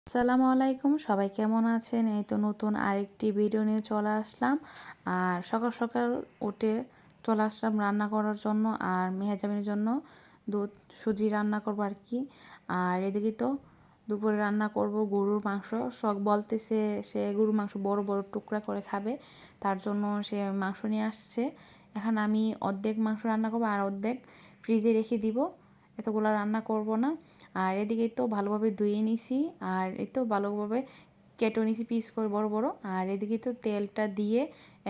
আসসালামু আলাইকুম, সবাই কেমন আছেন? এই তো নতুন আরেকটি ভিডিও নিয়ে চলে আসলাম। আর সকাল সকাল উঠে চলে আসলাম রান্না করার জন্য, আর মেহেজাবিনের জন্য দুধ সুজি রান্না করবো আর কি। আর এদিকে তো দুপুরে রান্না করব গরুর মাংস। শখ বলতেছে সে গরুর মাংস বড় বড় টুকরা করে খাবে, তার জন্য সে মাংস নিয়ে আসছে। এখন আমি অর্ধেক মাংস রান্না করবো আর অর্ধেক ফ্রিজে রেখে দিব, এতগুলো রান্না করব না। আর এদিকে তো ভালোভাবে ধুয়ে নিছি, আর এই তো ভালোভাবে কেটে নিছি পিস করে বড় বড়। আর এদিকে তো তেলটা দিয়ে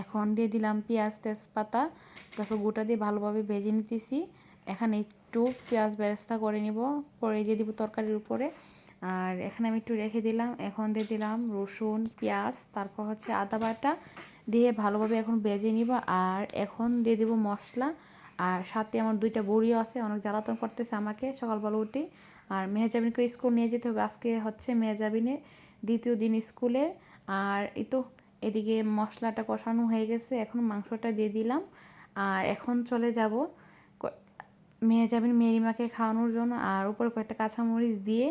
এখন দিয়ে দিলাম পেঁয়াজ তেজপাতা, তারপর গোটা দিয়ে ভালোভাবে ভেজে নিতেছি। এখানে একটু পেঁয়াজ বেরেস্তা করে নিব, পরে দিয়ে দিব তরকারির উপরে। আর এখানে আমি একটু রেখে দিলাম, এখন দিয়ে দিলাম রসুন পেঁয়াজ, তারপর হচ্ছে আদা বাটা দিয়ে ভালোভাবে এখন ভেজে নিব। আর এখন দিয়ে দিব মশলা, আর সাথে আমার দুইটা বড়িও আছে, অনেক জ্বালাতন করতেছে আমাকে সকালবেলা উঠে। আর মেহজাবিনকে স্কুল নিয়ে যেতে হবে, আজকে হচ্ছে মেহজাবিনের দ্বিতীয় দিন স্কুলে। আর এই তো এদিকে মশলাটা কষানো হয়ে গেছে, এখন মাংসটা দিয়ে দিলাম। আর এখন চলে যাব মেহজাবিন মেরিমাকে খাওয়ানোর জন্য, আর উপরে কয়েকটা কাঁচামরিচ দিয়ে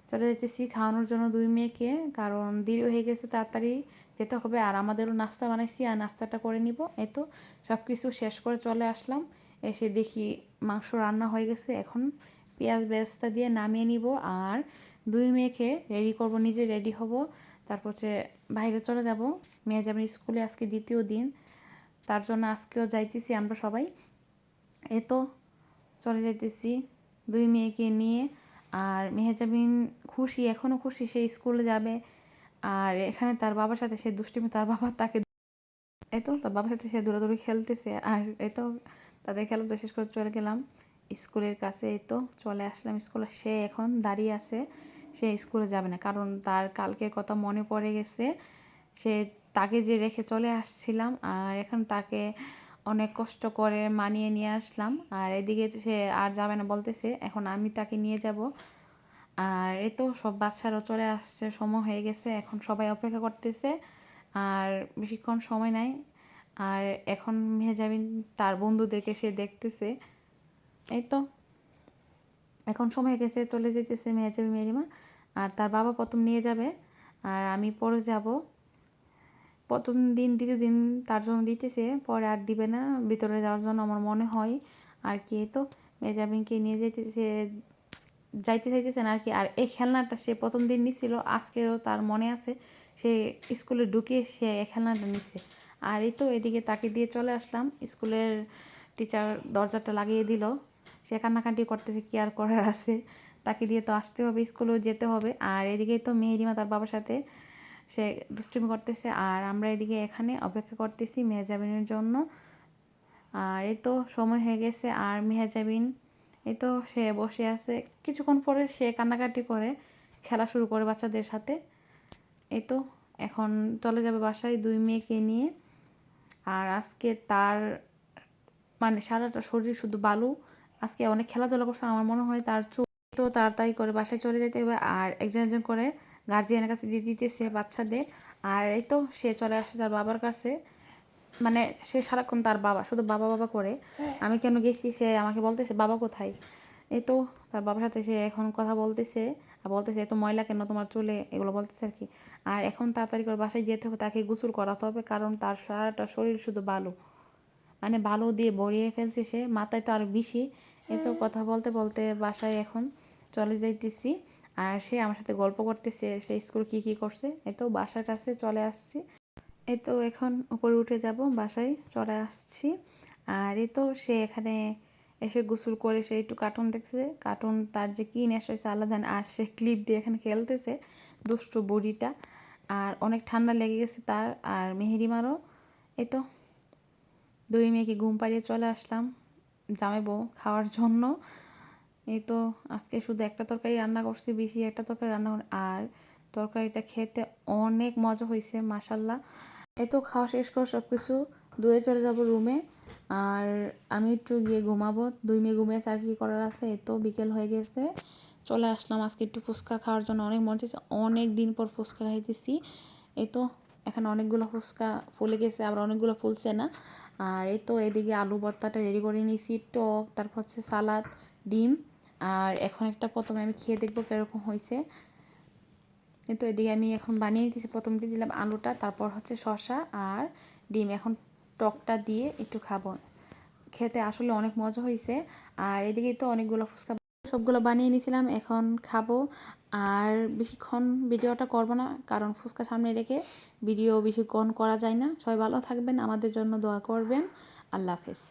চলে যেতেছি খাওয়ানোর জন্য দুই মেয়েকে, কারণ দেরি হয়ে গেছে, তাড়াতাড়ি যেতে হবে। আর আমাদেরও নাস্তা বানাইছি, আর নাস্তাটা করে নিব। এই তো সব কিছু শেষ করে চলে আসলাম, এসে দেখি মাংস রান্না হয়ে গেছে। এখন পেঁয়াজ বেরেস্তা দিয়ে নামিয়ে নিব, আর দুই মেয়েকে রেডি করব, নিজে রেডি হব, তারপর হচ্ছে বাইরে চলে যাব। মেয়ে যাবেন স্কুলে, আজকে দ্বিতীয় দিন, তার জন্য আজকেও যাইতেছি আমরা সবাই। এ তো চলে যাইতেছি দুই মেয়েকে নিয়ে। আর মেহেজাবিন খুশি, এখনও খুশি, সে স্কুলে যাবে। আর এখানে তার বাবার সাথে সে দুষ্টিমি, তার বাবা তাকে তো তার বাবার সাথে সে দৌড়াদৌড়ি খেলতেছে। আর তো তাদের খেলাটা শেষ করে চলে গেলাম স্কুলের কাছে। তো চলে আসলাম স্কুলে, সে এখন দাঁড়িয়ে আছে, সে স্কুলে যাবে না, কারণ তার কালকের কথা মনে পড়ে গেছে। সে তাকে যে রেখে চলে আসছিলাম, আর এখন তাকে অনেক কষ্ট করে মানিয়ে নিয়ে আসলাম। আর এদিকে সে আর যাবে না বলতেছে, এখন আমি তাকে নিয়ে যাব। আর তো সব বাচ্চারাও চলে আসছে, সময় হয়ে গেছে, এখন সবাই অপেক্ষা করতেছে, আর বেশিক্ষণ সময় নাই। আর এখন মেহজাবিন তার বন্ধুদেরকে সে দেখতেছে। এই তো এখন সময় হয়ে গেছে, চলে যেতেছে মেহজাবিন মেরিমা। আর তার বাবা প্রথম নিয়ে যাবে, আর আমি পরে যাব। প্রথম দিন দ্বিতীয় দিন তার জন্য দিতেছে, পরে আর দিবে না ভিতরে যাওয়ার জন্য আমার মনে হয় আর কি। তো মেহজাবিনকে নিয়ে যাইতে চাইতেছেন আর কি। আর এই খেলনাটা সে প্রথম দিন নিছিল, আজকেরও তার মনে আছে, সে স্কুলে ঢুকে সে এই খেলনাটা নিচ্ছে। আর এই তো এদিকে তাকে দিয়ে চলে আসলাম, স্কুলের টিচার দরজাটা লাগিয়ে দিল, সে কান্নাকাটি করতেছে, কি আর করার আছে, তাকে দিয়ে তো আসতে হবে, স্কুলেও যেতে হবে। আর এদিকে তো মেহেরিমা তার বাবার সাথে সে দুষ্টুমি করতেছে, আর আমরা এদিকে এখানে অপেক্ষা করতেছি মেহজাবিনের জন্য। আর এই তো সময় হয়ে গেছে, আর মেহজাবিন এই তো সে বসে আছে, কিছুক্ষণ পরে সে কান্নাকাটি করে খেলা শুরু করে বাচ্চাদের সাথে। এই তো এখন চলে যাবে বাসায় দুই মেয়েকে নিয়ে। আর আজকে তার মানে সারাটা শরীর শুধু বালু, আজকে অনেক খেলাধুলা করছে, আমার মনে হয় তার চোখ। তো তাড়াতাড়ি করে বাসায় চলে যেতে হবে, আর একজন একজন করে গার্জিয়ানের কাছে দিয়ে দিতেছে বাচ্চাদের। আর এই তো সে চলে আসে তার বাবার কাছে, মানে সে সারাক্ষণ তার বাবা, শুধু বাবা বাবা করে। আমি কেন গেছি সে আমাকে বলতেছে বাবা কোথায়। এই তো তার বাবার সাথে সে এখন কথা বলতেছে, আর বলতেছে এত ময়লা কেন তোমার চুলে, এগুলো বলতেছে আর কি। আর এখন তাড়াতাড়ি করে বাসায় যেতে হবে, তাকে গোসল করাতে হবে, কারণ তার সারাটা শরীর শুধু বালু, মানে বালু দিয়ে ভরিয়ে ফেলছে সে, মাথায় তো আর বেশি। এই তো কথা বলতে বলতে বাসায় এখন চলে যাইতেছি। আর সে আমার সাথে গল্প করতেছে সে স্কুল কী কী করছে। এই তো বাসার কাছে চলে আসছি, এই তো এখন উপরে উঠে যাব, বাসায় চলে আসছি। আর এই তো সে এখানে এসে গোসল করে সে একটু কার্টুন দেখছে, কার্টুন তার যে কী নেশা হয়েছে আল্লাহ জানে। আর সে ক্লিপ দিয়ে এখানে খেলতেছে দুষ্টু বুড়িটা, আর অনেক ঠান্ডা লেগে গেছে তার আর মেহেরিমারও। এই তো দুই মেয়েকে ঘুম পাড়িয়ে চলে আসলাম জামাইবো খাওয়ার জন্য। এই তো আজকে শুধু একটা তরকারি রান্না করছি, বেশি একটা তরকারি রান্না আর তরকারিটা খেতে অনেক মজা হয়েছে মাশাল্লাহ। এই তো খাওয়া শেষ করে সব কিছু ধুয়ে চলে যাব রুমে, আর আমি একটু গিয়ে ঘুমাবো, দুই মেয়ে ঘুমিয়েছে, আর কি করার আছে। এই তো বিকেল হয়ে গেছে, চলে আসলাম আজকে একটু ফুচকা খাওয়ার জন্য, অনেক মনে হচ্ছে, অনেক দিন পর ফুচকা খাইতেছি। এই তো এখানে অনেকগুলো ফুচকা ফুলে গেছে, আবার অনেকগুলো ফুলছে না। আর এই তো এদিকে আলু ভর্তাটা রেডি করে নিয়েছি, টক, তারপর হচ্ছে সালাদ, ডিম। আর এখন একটা প্রথমে আমি খেয়ে দেখবো কীরকম হয়েছে। কিন্তু এদিকে আমি এখন বানিয়ে দিয়েছি, প্রথম দিয়ে দিলাম আলুটা, তারপর হচ্ছে শসা আর ডিম। এখন টকটা দিয়ে একটু খাবো, খেতে আসলে অনেক মজা হয়েছে। আর এদিকে তো অনেকগুলো ফুচকা সবগুলো বানিয়ে নিয়েছিলাম, এখন খাবো। আর বেশিক্ষণ ভিডিওটা করবো না, কারণ ফুচকা সামনে রেখে ভিডিও বেশিক্ষণ করা যায় না। সবাই ভালো থাকবেন, আমাদের জন্য দোয়া করবেন। আল্লাহ হাফেজ।